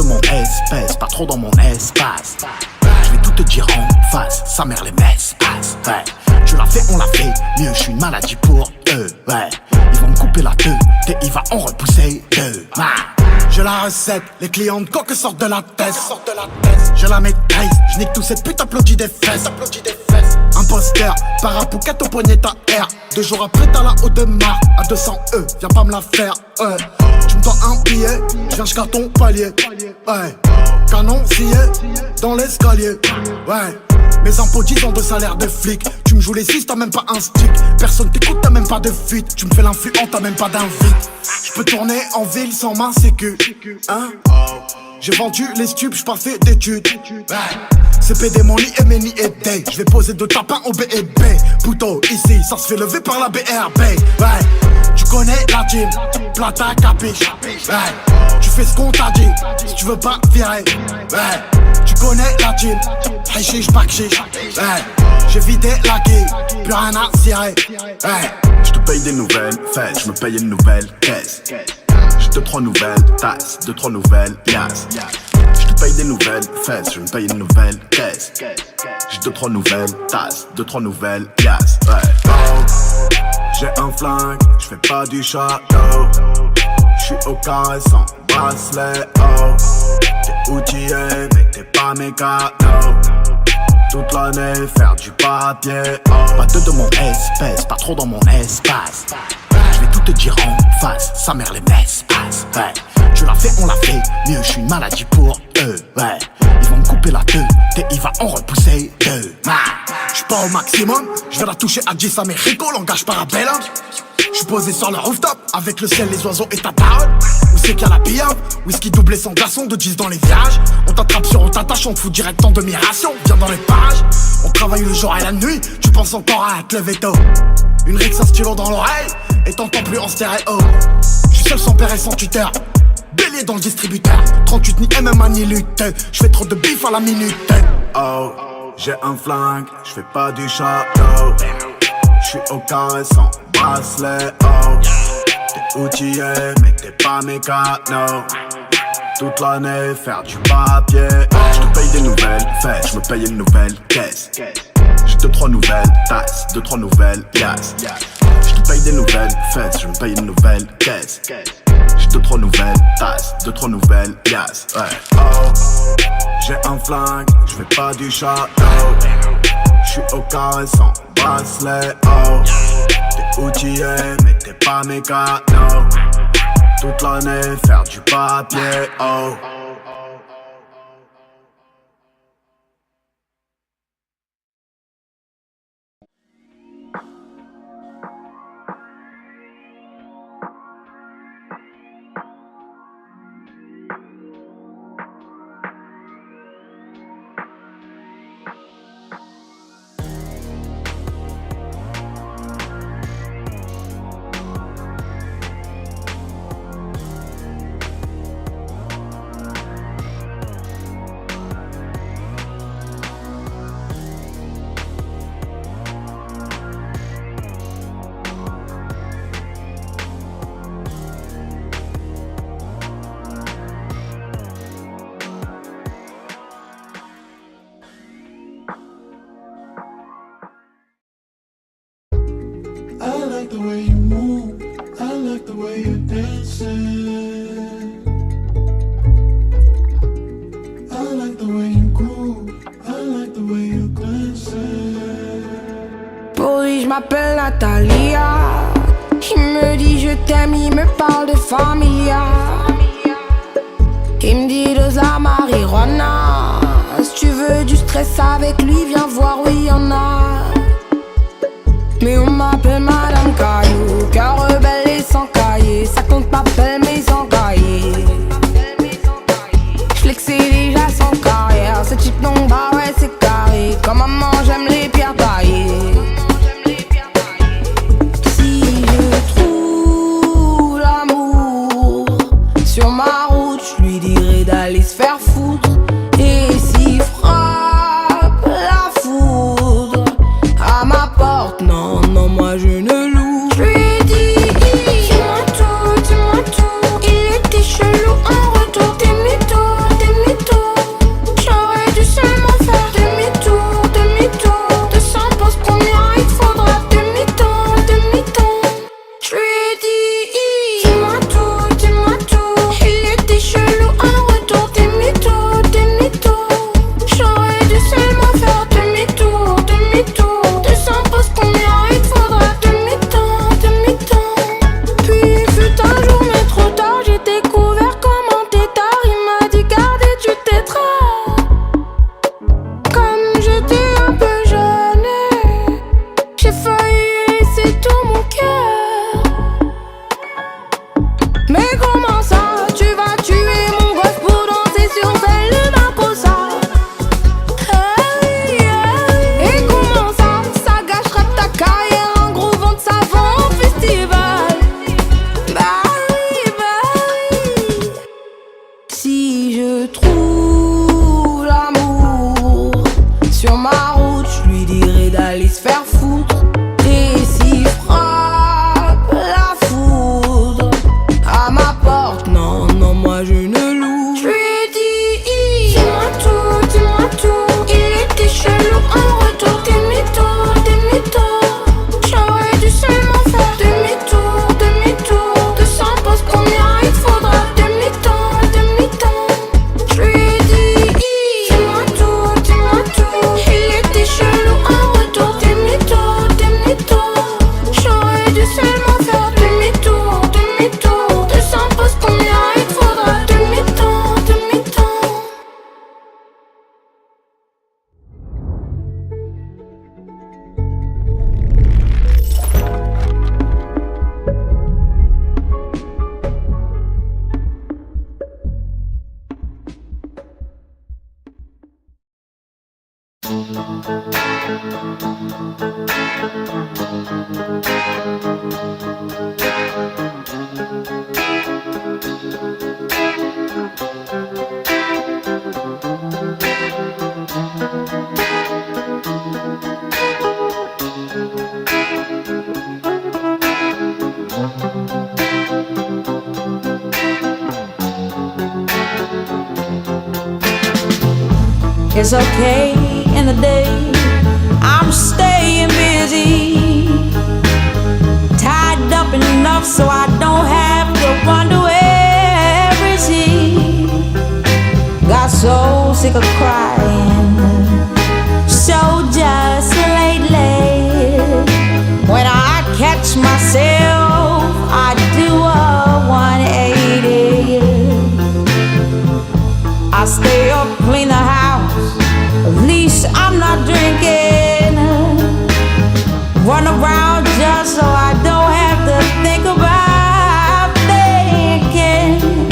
de mon espèce, pas trop dans mon espace. Je vais tout te dire en face, sa mère les messes passe. Ouais. Tu l'as fait, on l'a fait, mieux, je suis une maladie pour eux. Ouais. Ils vont me couper la queue, et il va en repousser deux. J'ai la recette, les clients de coque sortent de la tête. Je la maîtrise, je nique tous cette pute, applaudis des fesses. Imposteur, parapouquette au poignet ta R. 2 jours après t'as la haute de marque, à 200 viens pas me la faire. Ouais. Tu me dois un billet, je viens jusqu'à ton palier. Ouais. Canon scié dans l'escalier. Ouais. Mes impôts 10 ans de salaire de flic. Tu me joues les 6, t'as même pas un stick. Personne t'écoute, t'as même pas de fuite. Tu me fais l'influent, t'as même pas d'invite. J'peux tourner en ville sans ma sécu. Hein? J'ai vendu les stupes, j'pars fait d'études. CPD, mon lit et Meni et Day. J'vais poser 2 tapins au B&B. Pouto, ici, ça se fait lever par la BRB. Ouais. Tu connais la team, plata capiche. Ouais. Tu fais ce qu'on t'a dit, si tu veux pas virer. Ouais. Tu connais la team, hashish, bakchish. Ouais. J'ai vidé la quille, plus rien à cirer. Ouais. Je te paye des nouvelles fesses, je me paye une nouvelle caisse. J'ai 2-3 nouvelles tasses, 2-3 nouvelles liasses. Je te paye des nouvelles fesses, je me paye une nouvelle caisse. J'ai 2-3 nouvelles tasses, 2-3 nouvelles liasses. Ouais. Oh. J'ai un flingue, je fais pas du château. J'suis au carré sans bracelet, oh. T'es outillé mais t'es pas mécano. Toute l'année faire du papier, oh. Pas de mon espèce, pas trop dans mon espace. Je vais tout te dire en face, sa mère les messes passe. Ouais. Tu l'as fait, on l'a fait, mieux, je suis une maladie pour eux. Ouais. Ils vont me couper la queue, et il va en repousser deux. J'suis pas au maximum, j'vais la toucher à 10 Américo, langage parabellum. J'suis posé sur le rooftop, avec le ciel, les oiseaux et ta parole. Où c'est qu'il y a la pillade, whisky doublé sans glaçon, de 10 dans les virages. On t'attrape sur on t'attache, on te fout direct en demi-ration. Viens dans les parages, on travaille le jour et la nuit. Tu penses encore à te lever tôt. Une rixe, un stylo dans l'oreille, et t'entends plus en stéréo. J'suis seul sans père et sans tuteur, bélier dans le distributeur. 38 ni MMA ni lutte, j'fais trop de bif à la minute. Oh, j'ai un flingue, j'fais pas du château. J'suis au carré sans bracelet, oh. T'es outillé mais t'es pas mécano. Toute l'année faire du papier, oh. J'te paye des nouvelles fesses, j'me paye une nouvelle caisse. J'ai 2-3 nouvelles tasses, 2-3 nouvelles liasses. J'te paye des nouvelles fesses, j'me paye une nouvelle caisse. J'ai 2-3 nouvelles tasses, 2-3 nouvelles liasses. Ouais. Oh, j'ai un flingue, j'fais pas du château. J'suis au carré sans bracelet, oh. T'es outillé mais t'es pas mécano. Toute l'année faire du papier, oh. I like the way you move, I like the way you're dancing. I like the way you groove, I like the way you're glancing. Pourri, je m'appelle Natalia. Il me dit je t'aime, il me parle de familia. Il me dit dose la marijuana. Si tu veux du stress avec lui, viens voir, oui y'en a. Mais on m'appelle Madame Caillou, cœur rebelle et sans cahier. Ça compte m'appelle mais sans cahier. J'flexais déjà sans carrière. Ce type non bah ouais c'est carré. Comme maman j'aime les pierres taillées. Si je trouve l'amour sur ma route, j'lui dirai d'aller se faire foutre. Et s'il frappe la foudre à ma porte, non, non, moi je ne loue. Je lui ai dit, dis-moi tout, il était chelou en retour. Tes mythos, je trouve l'amour sur ma route, je lui dirais d'aller se faire foutre. Et s'il frappe la foudre à ma porte, non, non, moi je ne loue. Je lui ai dit, dis-moi tout, il était chelou en retour. Des mythos, j'aurais dû seulement faire demi-tour, 200 postes combien il faudra. Demi-temps, je lui ai dit, dis-moi tout, il était chelou en retour. Des mythos, j'aurais dû seulement faire demi-tour, 200 postes combien il faudra. Demi-temps. It's okay in the day, I'm staying busy, tied up enough so I don't have to wonder where is he. Got so sick of crying, so just lately, when I catch myself, I do a 180. I stay up, clean the house, at least I'm not drinking. Run around just so I don't have to think about thinking.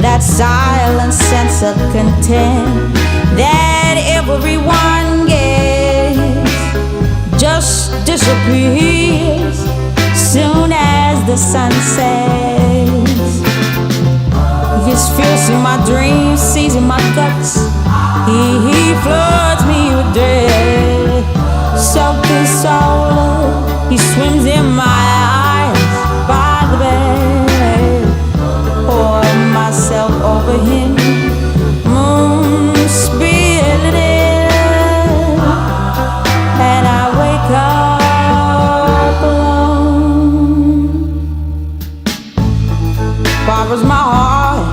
That silent sense of content that everyone gets just disappears soon as the sun sets. His fears in my dreams, sees in my guts. He floods me with dread. Soaked in soul, he swims in my eyes by the bed. Pour myself over him, spill it in, and I wake up alone. Borrows my heart,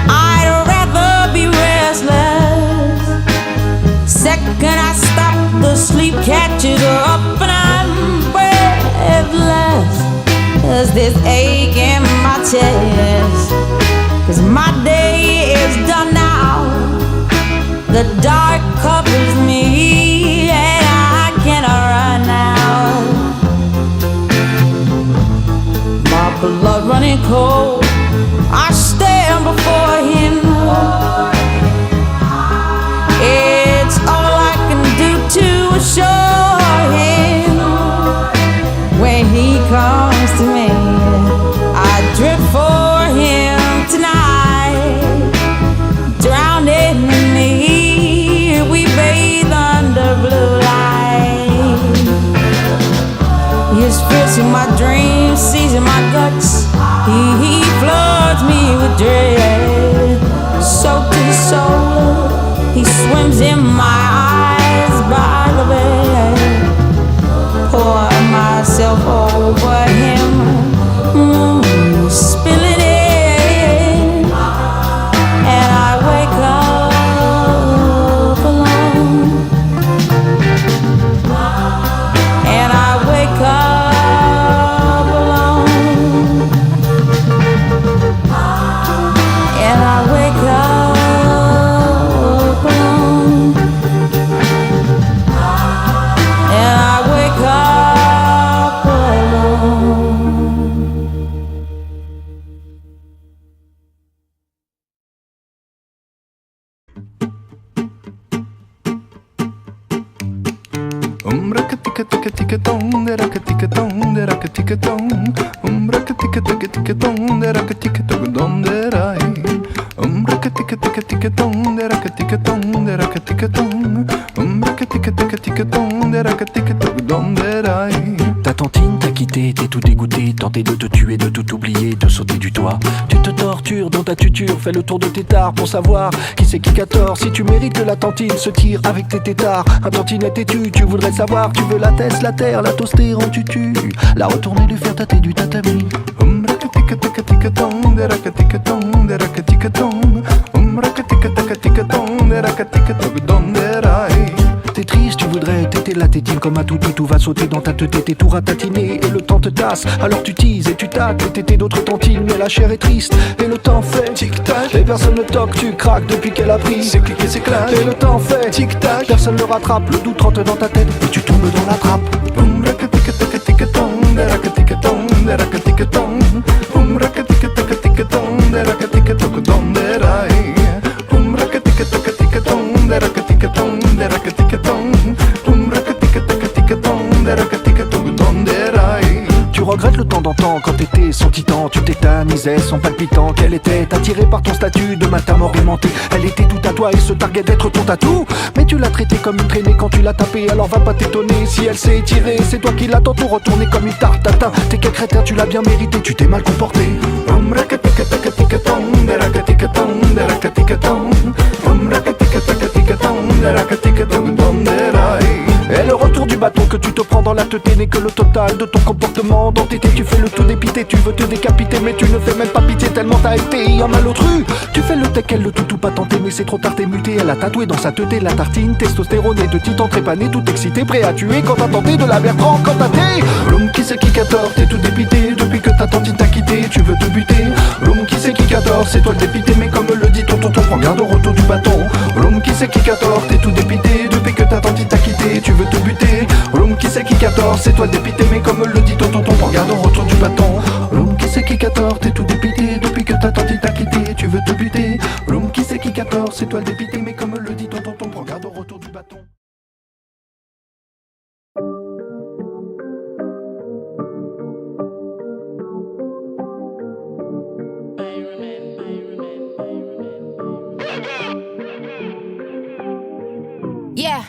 I'd rather be restless. Second I stop, the sleep catches up and I'm breathless. There's this ache in my chest, 'cause my day is done now. The dark covers me and I cannot run now. My blood running cold, I stand before him. It's all I can do to assure him. When he comes to me, I drift for him tonight. Drowning in me, we bathe under blue light. His fierce in my dreams, sees in my guts. He floods me with dread. Soaked to the soul, he swims in my eyes by the bed. Pour myself over him, spill it in, and I wake up alone. And I wake up alone. And I wake up alone. And I wake up alone. Tica-tica-tica-tica-tom, dera-ca-tica-tom, dera-ca-tica-tom. Tica-tica-tica-tom, dera-ca-tica-tom, dera-ca-tica-tom, dera-i. tica tica tica tong, dera tica tong, dera tica tong, tica tica tica tong, dera tica tong, dera. Ta tantine t'a quitté, t'es tout dégoûté, tenté de te tuer, de tout oublier, de sauter du toit. Tu te tortures dans ta tuture, fais le tour de tes tares pour savoir qui c'est qui a tort. Si tu mérites que la tantine se tire avec tes tétards, un tantinet têtu, tu voudrais savoir, tu veux la teste, la terre, la toaster en tutu, la retourner, lui faire tâter du tatami. Tica tica tica tong, dera tica tong, dera tica tong, tica tong, dera tica tong, dera. T'es triste, tu voudrais téter la tétine comme un toutou, tout va sauter dans ta tête, t'es tout ratatiné et le temps te tasse. Alors tu teases et tu tâtes, et tétés d'autres tantines, mais la chair est triste et le temps fait tic-tac. Et personne ne toque, tu craques depuis qu'elle a pris. C'est cliqué, c'est clair. Et le temps fait tic-tac, personne ne rattrape, le doute rentre dans ta tête et tu tombes dans la trappe. Tica tong, dera tica tong, dera tica tong, tica tong, dera tica tong, dera. Tica tong, dera tica tong, dera tica tong, tica tong, dera tica tong, dera. Tu regrettes le temps d'antan quand t'étais son titan. Tu tétanisais son palpitant. Qu'elle était attirée par ton statut de matin mort aimanté. Elle était tout à toi et se targuait d'être ton tatou. Mais tu l'as traitée comme une traînée quand tu l'as tapée. Alors va pas t'étonner si elle s'est étirée. C'est toi qui l'as tantôt retournée comme une tarte tatin. T'es quel crétin, tu l'as bien mérité, tu t'es mal comporté. Tica tong, dera tica tong, dera tica tong, dera tica tong, dera. Et le retour du bâton que tu te prends dans la tête n'est que le total de ton comportement. Dans tes têtes, tu fais le tout dépité, tu veux te décapiter, mais tu ne fais même pas pitié tellement t'as été un malotru. Tu fais le teckel, le tout pas tenté, mais c'est trop tard, t'es muté. Elle a tatoué dans sa teuté la tartine, testostérone et de titan trépané, tout excité, prêt à tuer quand t'as tenté de la Bertrand quand t'as t'es. L'homme qui c'est qui a tort, t'es tout dépité, depuis que ta tantine t'a quitté, tu veux te buter. L'homme qui c'est qui a tort, c'est toi le dépité, mais comme le dit ton tonton, prends garde au retour du bâton. L'homme qui c'est qui a tort, t'es tout dépité, depuis que ta tantine t'a quitté, tu veux te buter. L'homme qui c'est qui a tort, c'est toi le dépité, mais comme le dit ton tonton, prends garde au retour du bâton. L'homme qui c'est qui a tort, t'es tout dépité, depuis que ta tantine t'a quitté, tu veux te buter. L'homme qui c'est qui a tort, c'est toi le dépité, mais comme le dit ton tonton, prends garde au retour du bâton. Yeah,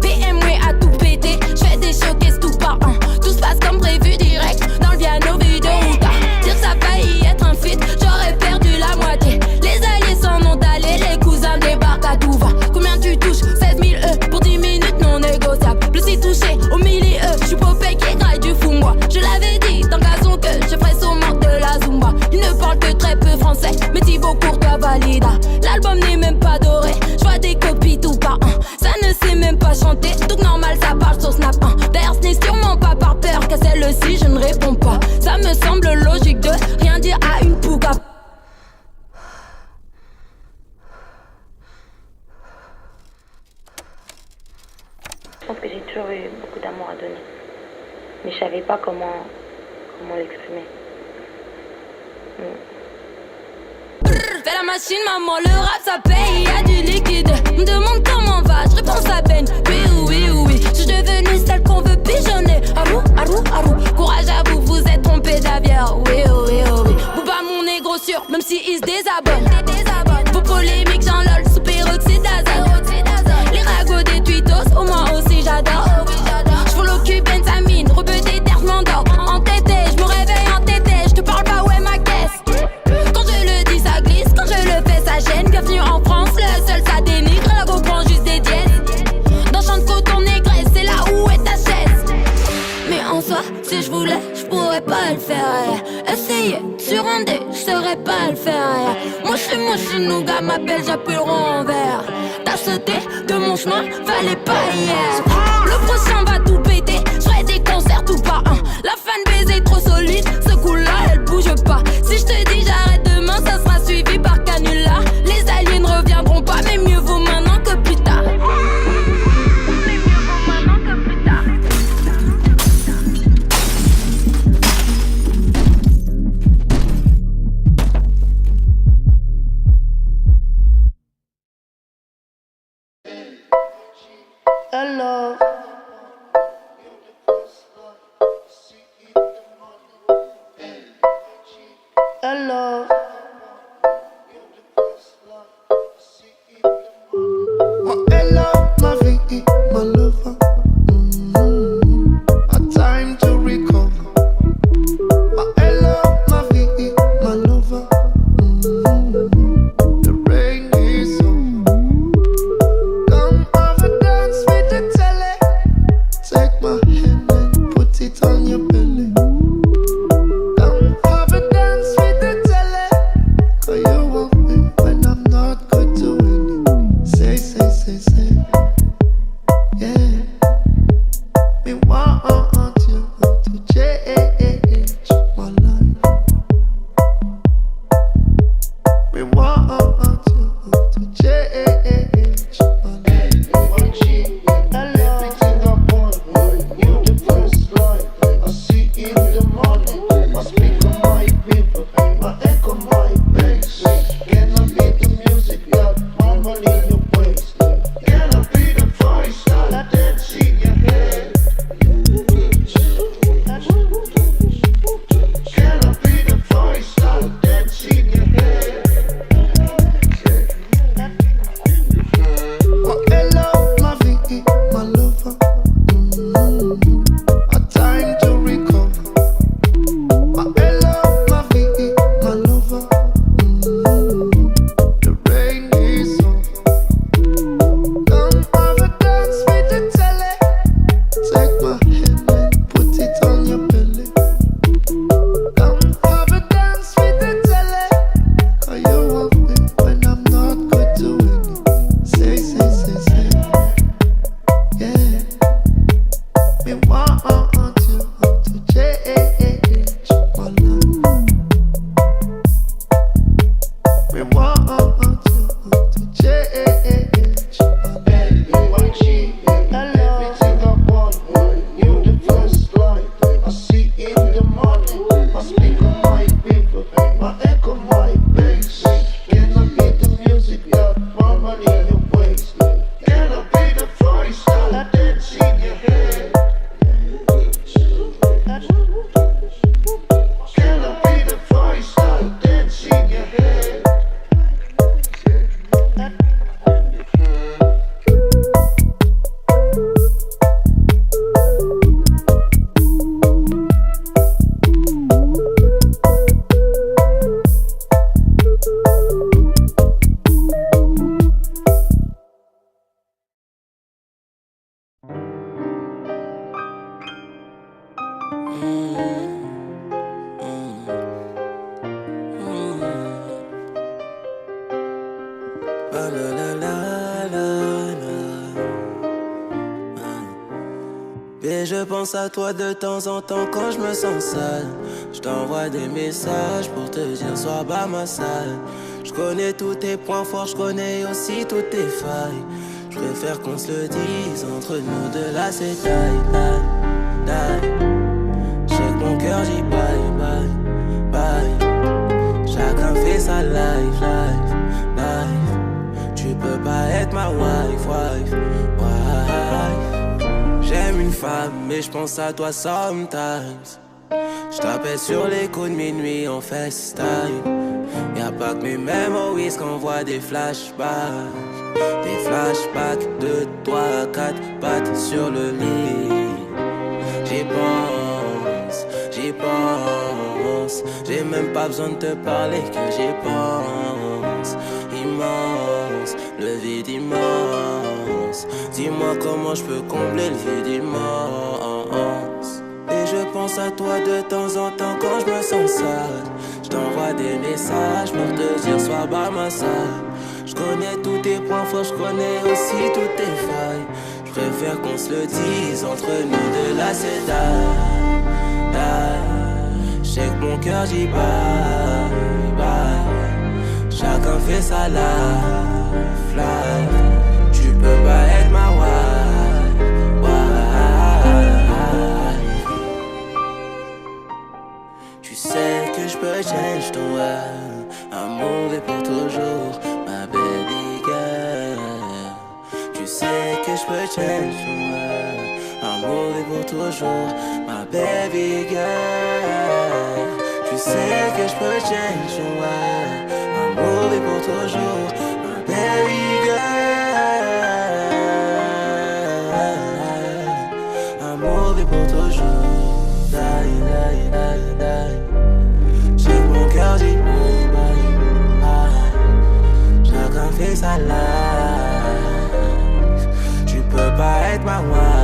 PMW a tout pété, j'fais des showcases tout par un. Tout se passe comme prévu direct, dans le Viano Video Ruta. Dire ça failli être un feat, j'aurais perdu la moitié. Les alliés s'en ont allés, les cousins débarquent à tout va. Combien tu touches? 16 000 pour 10 minutes non négociables. Plus si touché au milieu, j'suis Popeye qui graille du fou moi. Je l'avais dit dans Gazon que je ferais son manque de la Zumba. Il ne parle que très peu français, mais Thibaut Courtois valida. L'album n'est même pas doré, j'vois des copies tout par un. Ça ne sait même pas chanter, donc normal ça parle sur Snap 1. D'ailleurs ce n'est sûrement pas par peur qu'à celle-ci je ne réponds pas. Ça me semble logique de rien dire à une pouca. Je pense que j'ai toujours eu beaucoup d'amour à donner. Mais je savais pas comment l'exprimer. Fais la machine, maman, le rap ça paye, y'a du liquide. Me demande comment va, je réponds à peine. Oui, oui, oui, je suis devenue celle qu'on veut pigeonner. Arou, arou, arou, courage à vous, vous êtes trompé d'aviaire. Oui, oui, oui, Bouba mon négro sûr, même si il se désabonne. Vos polémiques, j'en lol, sous peroxyde d'azote. Les ragots des tweetos, au moins aussi j'adore. J'fous l'occupe, bentamine, rebeté d'air, j'm'endors. Entêté, j'me réveille entêté, j'te parle pas, ouais ma caisse. Quand je le dis ça glisse, quand je le fais ça gêne. Bienvenue en France, le seul ça dénigre, la go prend juste des dièses. Dans champ de coton négresse, c'est là où est ta chaise. Mais en soi, si je voulais, je pourrais pas le faire. Essayer, sur un dé, je saurais pas le faire. Moi je suis nougat, m'appelle, j'appuie le rond en vert. T'as sauté de mon chemin, fallait pas hier. Le prochain va tout péter, je ferai des concerts tout par un. La fanbase est trop solide, ce coup-là elle bouge pas. Si je te dis j'arrête demain, ça sera suivi par canular. Les alliés ne reviendront pas, mais mieux vaut maintenant que plus tard. Mais mieux vaut maintenant que plus tard. Hello. Hello. Et je pense à toi de temps en temps quand je me sens sale. Je t'envoie des messages pour te dire sois bas ma salle. Je connais tous tes points forts, je connais aussi toutes tes failles. Je préfère qu'on se le dise entre nous deux là c'est die, die, die. Je sais que mon cœur dit bye, bye, bye. Chacun fait sa life, life, life. Tu peux pas être ma wife, wife, wife. J'aime une femme, mais je pense à toi sometimes. Je t'appelle sur les coups de minuit en FaceTime. Y'a pas que mes memories qu'on voit des flashbacks. Des flashbacks de 3 à 4 pattes sur le lit. J'y pense, j'y pense. J'ai même pas besoin de te parler que j'y pense. Immense, le vide immense. Dis-moi comment je peux combler le vide immense. Et je pense à toi de temps en temps quand je me sens sale. Je t'envoie des messages pour te dire sois bas ma salle. Je connais tous tes points forts, je connais aussi toutes tes failles. Je préfère qu'on se le dise entre nous deux là c'est die, die. Je sais que mon cœur dit bye, bye. Chacun fait sa life, life. Tu peux pas être ma wife, wife. Tu sais que je peux change ton world. Amour est pour toujours, ma baby girl. Tu sais que je peux change ton world. Amour est pour toujours, ma baby girl. Tu sais que je peux change ton world. Amour est pour toujours, ma baby girl. Amour est pour toujours, die, die, die, die. J'ai que mon cœur dit bye, bye, bye. Chacun fait sa life. Tu peux pas être ma wife.